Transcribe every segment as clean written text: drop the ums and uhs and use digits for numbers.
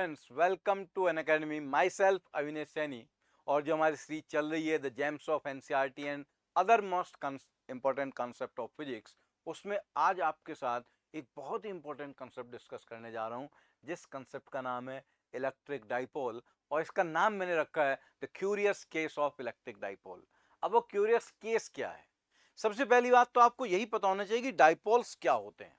Students, welcome to an academy. My self Avinesh Saini. और जो हमारी सीरीज चल रही है the gems of NCERT and other most important concept of physics, उसमें आज आपके साथ एक बहुत ही इंपॉर्टेंट कॉन्सेप्ट डिस्कस करने जा रहा हूँ, जिस कॉन्सेप्ट का नाम है इलेक्ट्रिक डाइपोल। और इसका नाम मैंने रखा है the curious case of electric dipole. अब वो क्यूरियस केस क्या है? सबसे पहली बात तो आपको यही पता होना चाहिए कि डाइपोल्स क्या होते हैं।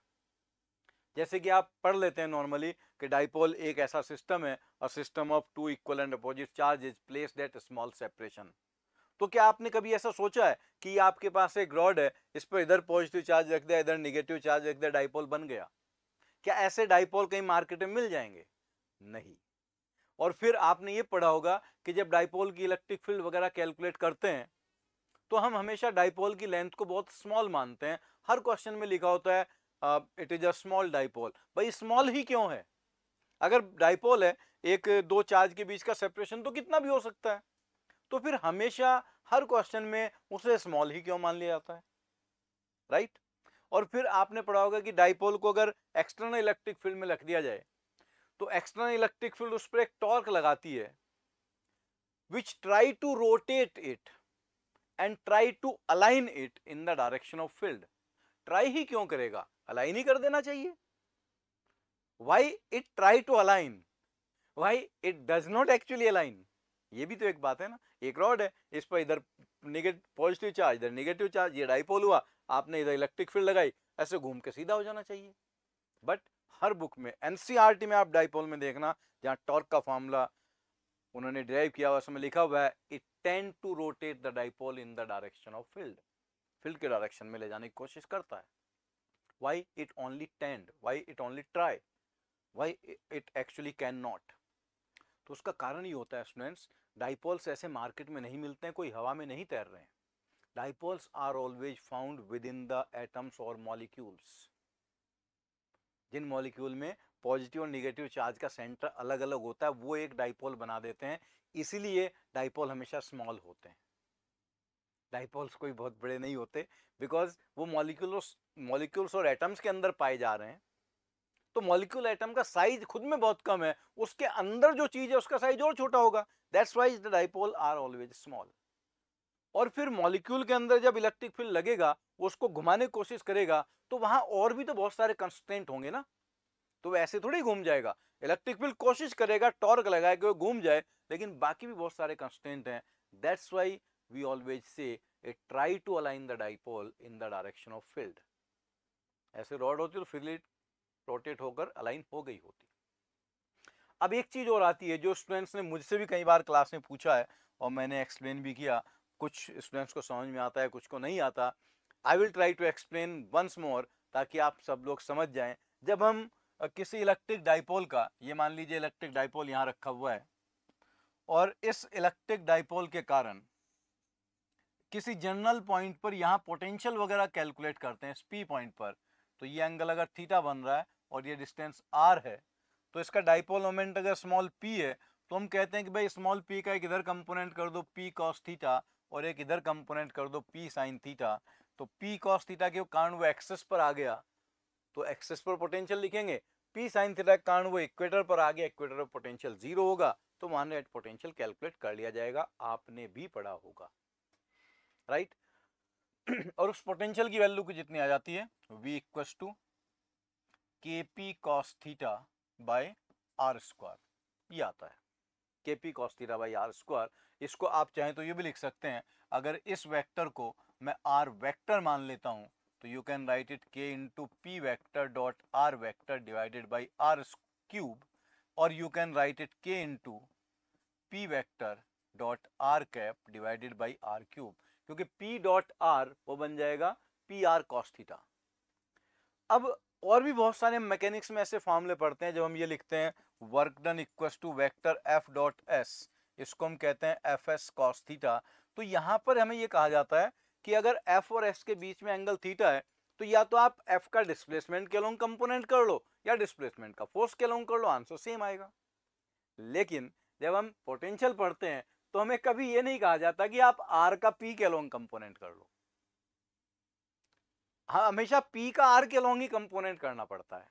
जैसे कि आप पढ़ लेते हैं नॉर्मली कि डाइपोल एक ऐसा सिस्टम है, a system of two equal and opposite charge is placed at small separation. तो क्या आपने कभी ऐसा सोचा है कि आपके पास एक रॉड है, इस पर इधर पॉजिटिव चार्ज रख दिया, इधर निगेटिव चार्ज रख दिया, डाइपोल बन गया? क्या ऐसे डाइपोल कहीं मार्केट में मिल जाएंगे? नहीं। और फिर आपने ये पढ़ा होगा कि जब डाइपोल की इलेक्ट्रिक फील्ड वगैरह कैलकुलेट करते हैं तो हम हमेशा डाइपोल की लेंथ को बहुत स्मॉल मानते हैं। हर क्वेश्चन में लिखा होता है it is a small dipole. भाई स्मॉल ही क्यों है? अगर डाइपोल है, एक दो चार्ज के बीच का सेपरेशन तो कितना भी हो सकता है, तो फिर हमेशा हर क्वेश्चन में उसे स्मॉल ही क्यों मान लिया जाता है, राइट? और फिर आपने पढ़ा होगा कि डाइपोल को अगर एक्सटर्नल इलेक्ट्रिक फील्ड में रख दिया जाए तो एक्सटर्नल इलेक्ट्रिक फील्ड उस पर एक टॉर्क लगाती है which try to rotate it and try to align it in the direction of field. Try ही क्यों करेगा? अलाइन ही कर देना चाहिए। Why it try to align, why it does not actually align? ये भी तो एक बात है ना। एक रॉड है, इस पर इधर पॉजिटिव चार्ज, इधर निगेटिव चार्ज, ये डाइपोल हुआ, आपने इधर इलेक्ट्रिक फील्ड लगाई, ऐसे घूम के सीधा हो जाना चाहिए। बट हर बुक में, एनसीईआरटी में आप डाइपोल में देखना, जहां टॉर्क का फॉर्मूला उन्होंने डिराइव किया हुआ, उसमें लिखा हुआ है it tend to rotate the dipole in the direction of field. Field के डायरेक्शन में ले जाने की कोशिश करता है। Why it only tend? Why it only try? Why it actually cannot? तो उसका कारण ये होता है स्टूडेंट्स, डाइपोल्स ऐसे मार्केट में नहीं मिलते हैं, कोई हवा में नहीं तैर रहे हैं। Dipoles are always found with in the atoms और मॉलिक्यूल्स। जिन मॉलिक्यूल में पॉजिटिव और निगेटिव चार्ज का सेंटर अलग अलग होता है, वो एक डाइपोल बना देते हैं। इसीलिए डाइपोल हमेशा स्मॉल होते हैं। डाइपोल्स कोई बहुत बड़े नहीं होते, बिकॉज वो मॉलिक्यूल्स और एटम्स के अंदर पाए जा रहे हैं। तो मॉलिक्यूल एटम का साइज खुद में बहुत कम है, उसके अंदर जो चीज है उसका साइज और छोटा होगा। That's why the dipole are always small. और फिर मॉलिक्यूल के अंदर जब इलेक्ट्रिक फील्ड लगेगा, वो उसको घुमाने की कोशिश करेगा, तो वहां और भी तो बहुत सारे कंस्ट्रेंट होंगे ना। तो वो ऐसे थोड़ी घूम जाएगा। इलेक्ट्रिक फील्ड कोशिश करेगा, टॉर्क लगाए कि वो घूम जाए, लेकिन बाकी भी बहुत सारे कंस्ट्रेंट हैं। That's why we always say it try to align the dipole in the direction of field. ऐसे रॉड होती तो फिर रोटेट होकर अलाइन हो गई होती। अब एक चीज और आती है जो स्टूडेंट्स ने मुझसे भी कई बार क्लास में पूछा है और मैंने एक्सप्लेन भी किया। कुछ स्टूडेंट्स को समझ में आता है, कुछ को नहीं आता। I will try to explain once more, ताकि आप सब लोग समझ जाएं। जब हम किसी इलेक्ट्रिक डाइपोल का, ये मान लीजिए इलेक्ट्रिक डाइपोल यहाँ रखा हुआ है, और इस इलेक्ट्रिक डाइपोल के कारण किसी जनरल पॉइंट पर यहाँ पोटेंशियल वगैरह कैलकुलेट करते हैं पी पॉइंट पर, तो ये एंगल अगर थीटा बन रहा है और ये डिस्टेंस आर है, तो इसका डाइपोल मोमेंट अगर स्मॉल पी है, तो हम कहते हैं कि भाई स्मॉल पी का एक इधर कंपोनेंट कर दो पी कॉस थीटा, और एक इधर कंपोनेंट कर दो पी साइन थीटा। तो पी कॉस थीटा के कारण वो एक्सेस पर आ गया, तो एक्सेस पर पोटेंशियल लिखेंगे। पी साइन थीटा के कारण वो इक्वेटर पर आ गया, इक्वेटर पर पोटेंशियल जीरो होगा, तो मान नेट पोटेंशियल कैलकुलेट कर लिया जाएगा। आपने भी पढ़ा होगा, राइट? और उस पोटेंशियल की वैल्यू की जितनी आ जाती है, v equals to K P cos theta by R square, ये आता है K P cos theta by R square. इसको आप चाहें तो ये भी लिख सकते हैं, अगर इस वेक्टर को मैं आर वेक्टर मान लेता हूं, तो you can write it K into P vector dot R vector divided by R cube, और you can write it K into P vector dot R cap divided by R cube, क्योंकि P dot R वो बन जाएगा P R cos theta. अब और भी बहुत सारे मैकेनिक्स में ऐसे फॉर्मूले पढ़ते हैं जब हम ये लिखते हैं work done equals to vector F dot S, इसको हम कहते हैं एफ एस कॉस थीटा। तो यहाँ पर हमें ये कहा जाता है कि अगर एफ और एस के बीच में एंगल थीटा है, तो या तो आप एफ का डिस्प्लेसमेंट के अलोंग कंपोनेंट कर लो या डिस्प्लेसमेंट का फोर्स के अलोंग कर लो, आंसर सेम आएगा। लेकिन जब हम पोटेंशियल पढ़ते हैं तो हमें कभी ये नहीं कहा जाता कि आप आर का पी के अलोंग कंपोनेंट कर लो। हाँ, हमेशा पी का आर के अलोंग ही कंपोनेंट करना पड़ता है।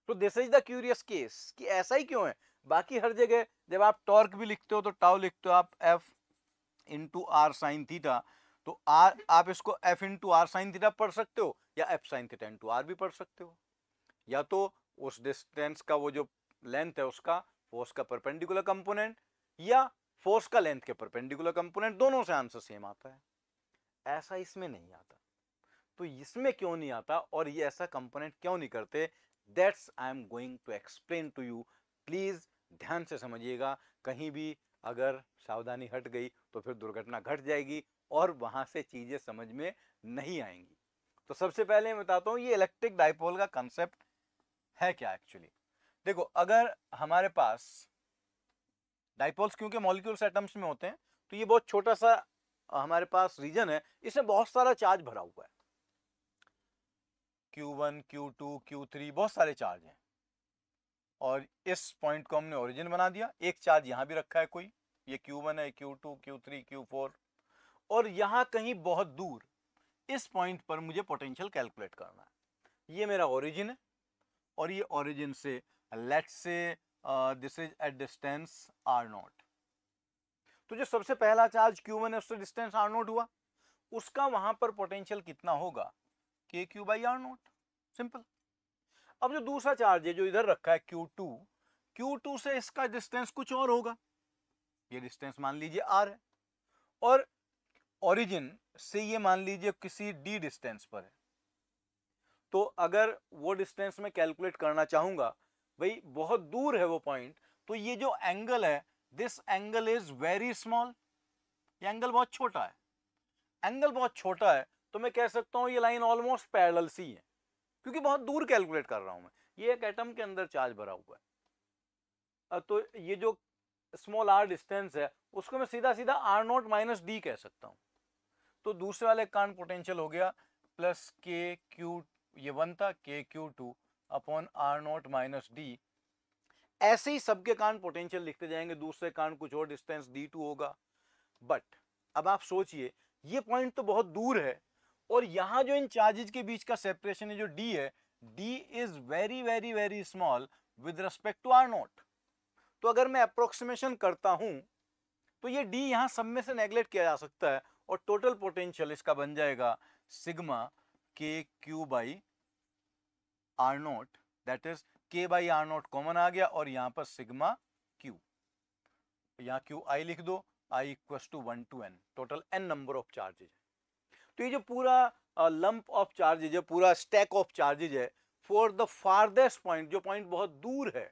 तो this is the curious case कि ऐसा ही क्यों है। बाकी हर जगह जब आप टॉर्क भी लिखते हो तो टाउ लिखते हो आप F into R sine theta, तो आर आप इसको F into R sine theta पढ़ सकते हो या F sine theta into R भी पढ़ सकते हो। या तो उस डिस्टेंस का वो जो लेंथ है उसका फोर्स का परपेंडिकुलर कंपोनेंट या फोर्स का लेंथ के परपेंडिकुलर कंपोनेंट, दोनों से आंसर सेम आता है। ऐसा इसमें नहीं आता। तो इसमें क्यों नहीं आता और ये ऐसा कंपोनेंट क्यों नहीं करते, that's I am going to explain to you. Please ध्यान से समझिएगा, कहीं भी अगर सावधानी हट गई तो फिर दुर्घटना घट जाएगी और वहां से चीजें समझ में नहीं आएंगी। तो सबसे पहले मैं बताता हूं ये इलेक्ट्रिक डाइपोल का कंसेप्ट है क्या एक्चुअली। देखो, अगर हमारे पास डाइपोल्स क्योंकि मॉलिक्यूल्स एटम्स में होते हैं तो ये बहुत छोटा सा हमारे पास रीजन है, इसमें बहुत सारा चार्ज भरा हुआ है, Q1 Q2 Q3 बहुत सारे चार्ज हैं। और इस पॉइंट को हमने ओरिजिन बना दिया, एक चार्ज यहां भी रखा है कोई, ये Q1 है, Q2 Q3 Q4, और यहां कहीं बहुत दूर इस पॉइंट पर मुझे पोटेंशियल कैलकुलेट करना है। ये मेरा ओरिजिन है और ये ओरिजिन से let's say this is at distance r0। तो जो सबसे पहला चार्ज Q1 है उससे डिस्टेंस r0 हुआ, उसका वहां पर पोटेंशियल कितना होगा, KQ बाई r0, सिंपल। अब जो दूसरा चार्ज है जो इधर रखा है Q2 से इसका डिस्टेंस कुछ और होगा, ये डिस्टेंस मान लीजिए r है, और ओरिजिन से ये मान लीजिए किसी d डिस्टेंस पर है। तो अगर वो डिस्टेंस में कैलकुलेट करना चाहूंगा, भाई बहुत दूर है वो पॉइंट, तो ये जो एंगल है this angle is very small, ये एंगल बहुत छोटा है। एंगल बहुत छोटा है तो मैं कह सकता हूं ये लाइन ऑलमोस्ट पैरेलल सी है, क्योंकि बहुत दूर कैलकुलेट कर रहा हूं मैं, ये एक एटम के अंदर चार्ज भरा हुआ है। तो ये जो स्मॉल r डिस्टेंस है उसको मैं सीधा सीधा r0 माइनस डी कह सकता हूं। तो दूसरे वाले कारण पोटेंशियल हो गया प्लस के क्यू, ये 1 था, KQ2 upon r0 minus D. ऐसे ही सबके कारण पोटेंशियल लिखते जाएंगे, दूसरे कारण कुछ और डिस्टेंस d2 होगा। बट अब आप सोचिए ये पॉइंट तो बहुत दूर है और यहां जो इन चार्जेज के बीच का सेपरेशन है जो d है, d is very very very small with respect to r0। तो अगर मैं अप्रोक्सीमेशन करता हूं तो ये d यहां सब में से नेगलेक्ट किया जा सकता है और टोटल पोटेंशियल इसका बन जाएगा sigma KQ by r0, that is K by r0 common आ गया और यहां पर सिग्मा Q, यहां Q I लिख दो, I equal to 1 to n, total n number of charges है। तो ये जो पूरा लंप ऑफ चार्जेज है, पूरा स्टैक ऑफ चार्जेज है, फॉर द फारदेस्ट पॉइंट, जो पॉइंट बहुत दूर है,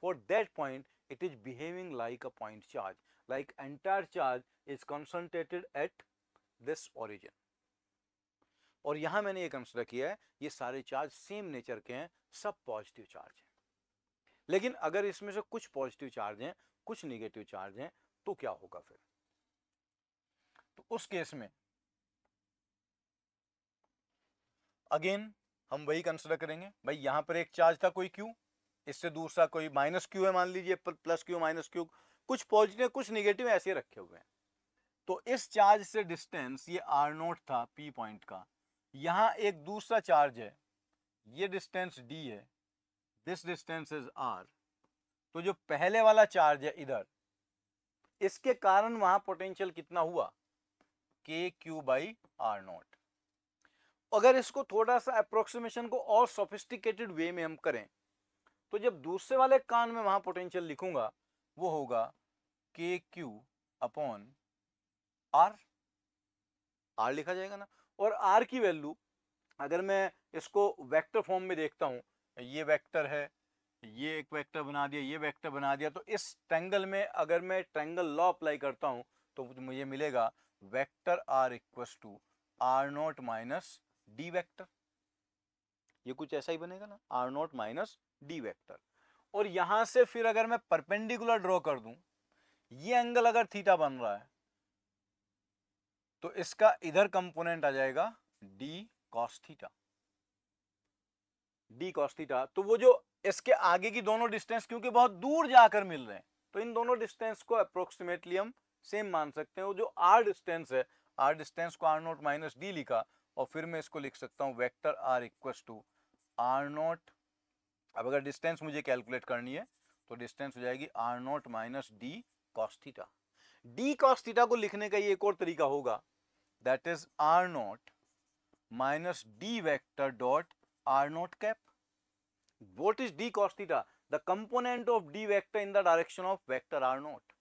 for that point it is behaving like a point charge, like entire charge is concentrated at this origin। और यहां मैंने ये कंसिडर किया है ये सारे चार्ज सेम नेचर के हैं, सब पॉजिटिव चार्ज हैं। लेकिन अगर इसमें से कुछ पॉजिटिव चार्ज हैं कुछ निगेटिव चार्ज हैं तो क्या होगा फिर, तो उस केस में अगेन हम वही कंसिडर करेंगे, भाई यहां पर एक चार्ज था कोई Q, इससे दूसरा कोई माइनस Q है, मान लीजिए प्लस Q माइनस Q, कुछ पॉजिटिव कुछ निगेटिव ऐसे रखे हुए हैं। तो इस चार्ज से डिस्टेंस ये r0 था P पॉइंट का, यहां एक दूसरा चार्ज है, ये डिस्टेंस d है, दिस डिस्टेंस इज r। तो जो पहले वाला चार्ज है इधर, इसके कारण वहां पोटेंशियल कितना हुआ, KQ बाई r0। अगर इसको थोड़ा सा अप्रोक्सीमेशन को और सोफिस्टिकेटेड वे में हम करें तो जब दूसरे वाले कान में वहां पोटेंशियल लिखूंगा वो होगा KQ अपॉन R लिखा जाएगा ना। और R की वैल्यू अगर मैं इसको वेक्टर फॉर्म में देखता हूं, ये वेक्टर है, ये एक वेक्टर बना दिया, ये वेक्टर बना दिया, तो इस ट्रायंगल में अगर मैं ट्रायंगल लॉ अप्लाई करता हूं तो मुझे मिलेगा vector R equal to r0 minus D vector, ये कुछ ऐसा ही बनेगा ना, r0 माइनस डी वेक्टर। और यहां से फिर अगर मैं परपेंडिकुलर ड्रॉ कर दूं, ये एंगल अगर थीटा बन रहा है तो इसका इधर कंपोनेंट आ जाएगा d cos theta, d cos theta. तो वो जो इसके आगे की दोनों डिस्टेंस क्योंकि बहुत दूर जाकर मिल रहे हैं तो इन दोनों डिस्टेंस को अप्रोक्सीमेटली हम सेम मान सकते हैं। वो जो r डिस्टेंस है, r डिस्टेंस को r0 माइनस डी लिखा और फिर मैं इसको लिख सकता हूं vector r equal to r0। अब अगर डिस्टेंस मुझे कैलकुलेट करनी है तो डिस्टेंस हो जाएगी R naught minus D cos theta. D cos theta को लिखने का ये एक और तरीका होगा, that is R naught minus D vector dot are naught cap. What is d cos theta? The component of d vector in the direction of vector r naught.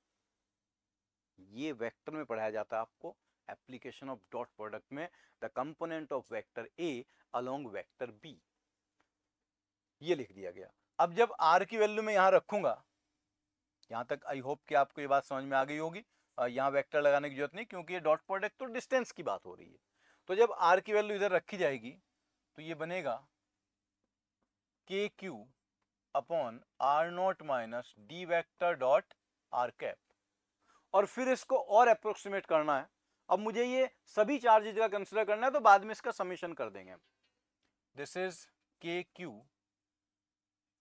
ये vector में पढ़ाया जाता है आपको, एप्लीकेशन ऑफ डॉट प्रोडक्ट में, the component of vector a along vector b, ये लिख दिया गया। अब जब r की वैल्यू मैं यहां रखूंगा, यहां तक आई होप कि आपको ये बात समझ में आ गई होगी, यहां वेक्टर लगाने की जरूरत नहीं क्योंकि ये डॉट प्रोडक्ट तो डिस्टेंस की बात हो रही है। तो जब r की वैल्यू इधर रखी जाएगी तो ये बनेगा K Q upon R naught minus D vector dot R cap. और फिर इसको और अप्रोक्सीमेट करना है। अब मुझे ये सभी चार्जेज का कंसिडर करना है तो बाद में इसका समीशन कर देंगे। दिस इज के क्यू,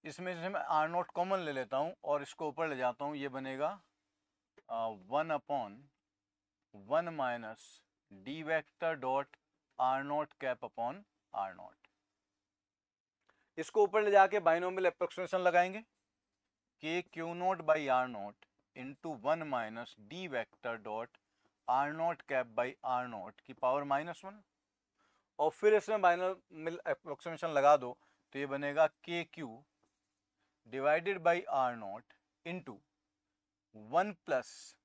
इसमें से मैं आर नॉट कॉमन ले लेता हूं और इसको ऊपर ले जाता हूं, ये बनेगा 1 upon 1 minus D vector dot are naught cap upon R naught. इसको ऊपर ले जाके बाइनोमियल अप्रोक्सीमेशन लगाएंगे, K Q naught by are naught into 1 minus D vector dot are naught cap by are naught की पावर -1, और फिर इसमें binomial approximation लगा दो तो ये बनेगा K Q divided by are naught into 1 plus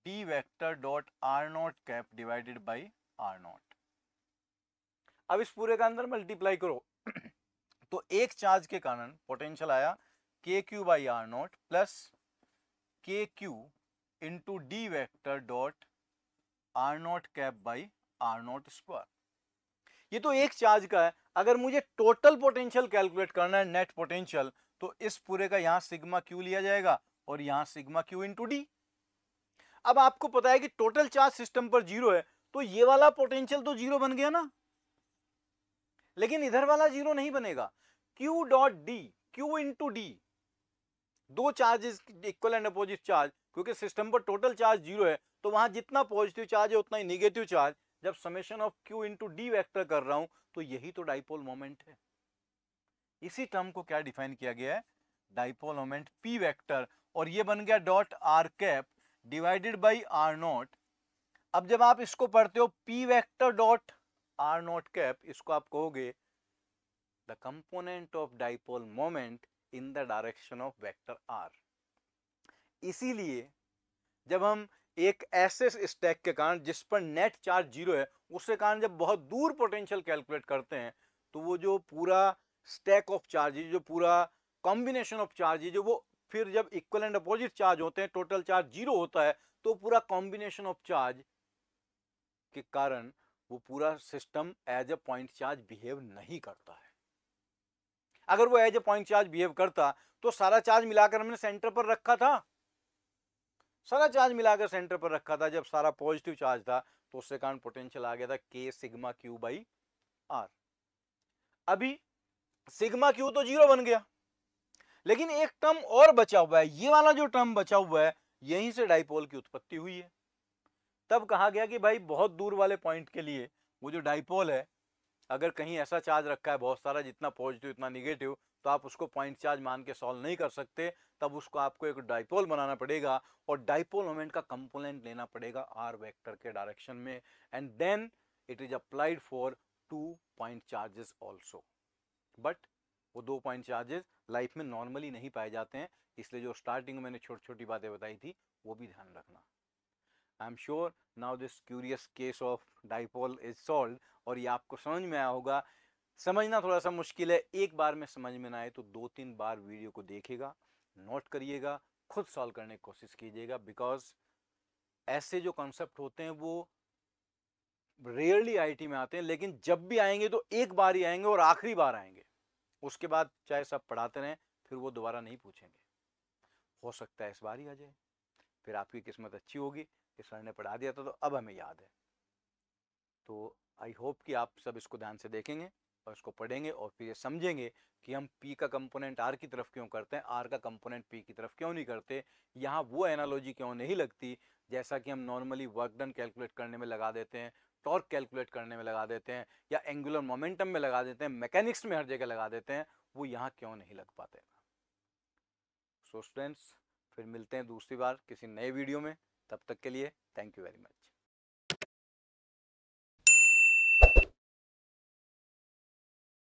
D vector dot are naught cap divided by are naught. अब इस पूरे का अंदर मल्टीप्लाई करो तो एक चार्ज के कारण पोटेंशियल आया K Q by are naught plus K Q into d vector dot are naught cap by are naught square. ये तो एक चार्ज का है। अगर मुझे टोटल पोटेंशियल कैलकुलेट करना है, नेट पोटेंशियल, तो इस पूरे का यहां सिग्मा क्यू लिया जाएगा और यहां सिग्मा क्यू इंटू डी। अब आपको पता है कि टोटल चार्ज सिस्टम पर 0 है तो ये वाला पोटेंशियल तो 0 बन गया ना, लेकिन इधर वाला 0 नहीं बनेगा। Q dot d, Q into d, दो charges equal and opposite charge, क्योंकि सिस्टम पर टोटल चार्ज 0 है तो वहां जितना पॉजिटिव चार्ज है उतना ही नेगेटिव चार्ज। जब summation of Q into d vector कर रहा हूं तो यही तो डाइपोल मोमेंट है। इसी टर्म को क्या डिफाइन किया गया है, डाइपोल मोमेंट P वेक्टर, और ये बन गया dot R cap divided by are naught. अब जब आप इसको पढ़ते हो P vector dot are naught cap, इसको आप कहोगे the component of dipole moment in the direction of vector r। इसीलिए जब हम एक ऐसे स्टैक के कारण जिस पर नेट चार्ज 0 है उसके कारण जब बहुत दूर पोटेंशियल कैलकुलेट करते हैं तो वो जो पूरा स्टैक ऑफ चार्जेज, जो पूरा कॉम्बिनेशन ऑफ चार्जेज, जो वो फिर जब इक्वल एंड अपोजिट चार्ज होते हैं, टोटल चार्ज 0 होता है, तो पूरा कॉम्बिनेशन ऑफ चार्ज के कारण वो पूरा system as a point charge behave नहीं करता है। अगर वो as a point charge behave करता तो सारा चार्ज मिलाकर हमने सेंटर पर रखा था, सारा चार्ज मिलाकर सेंटर पर रखा था, जब सारा पॉजिटिव चार्ज था तो उससे कारण पोटेंशियल आ गया था के सिग्मा क्यू बाई आर। अभी सिग्मा क्यू तो 0 बन गया, लेकिन एक टर्म और बचा हुआ है, ये वाला जो टर्म बचा हुआ है यहीं से डाइपोल की उत्पत्ति हुई है। तब कहा गया कि भाई बहुत दूर वाले पॉइंट के लिए वो जो डाइपोल है, अगर कहीं ऐसा चार्ज रखा है बहुत सारा, जितना पॉजिटिव इतना निगेटिव, तो आप उसको पॉइंट चार्ज मान के सॉल्व नहीं कर सकते, तब उसको आपको एक डाइपोल बनाना पड़ेगा और डाइपोल मोमेंट का कंपोनेंट लेना पड़ेगा आर वेक्टर के डायरेक्शन में, and then it is applied for 2 point charges also. But वो 2 पॉइंट चार्जेस लाइफ में नॉर्मली नहीं पाए जाते हैं, इसलिए जो स्टार्टिंग में मैंने छोटी छोटी बातें बताई थी वो भी ध्यान रखना। I am sure now this curious case of dipole is solve, और ये आपको समझ में आया होगा। समझना थोड़ा सा मुश्किल है, एक बार में समझ में ना आए तो 2-3 बार वीडियो को देखिएगा, नोट करिएगा, खुद सॉल्व करने की कोशिश कीजिएगा, बिकॉज ऐसे जो कॉन्सेप्ट होते हैं वो रेयरली आईआईटी में आते हैं, लेकिन जब भी आएंगे तो एक बार ही आएंगे और आखिरी बार आएंगे। उसके बाद चाहे सब पढ़ाते रहें फिर वो दोबारा नहीं पूछेंगे। हो सकता है इस बार ही आ जाए, फिर आपकी किस्मत अच्छी होगी कि सर ने पढ़ा दिया था तो अब हमें याद है। तो आई होप कि आप सब इसको ध्यान से देखेंगे और इसको पढ़ेंगे और फिर ये समझेंगे कि हम P का कंपोनेंट R की तरफ क्यों करते हैं, R का कंपोनेंट P की तरफ क्यों नहीं करते, यहाँ वो एनालॉजी क्यों नहीं लगती जैसा कि हम नॉर्मली वर्क डन कैलकुलेट करने में लगा देते हैं, टॉर्क कैलकुलेट करने में लगा देते हैं, या एंगुलर मोमेंटम में लगा देते हैं, मैकेनिक्स में हर जगह लगा देते हैं, वो यहाँ क्यों नहीं लग पाते। सो स्टूडेंट्स, फिर मिलते हैं दूसरी बार किसी नए वीडियो में। तब तक के लिए थैंक यू वेरी मच।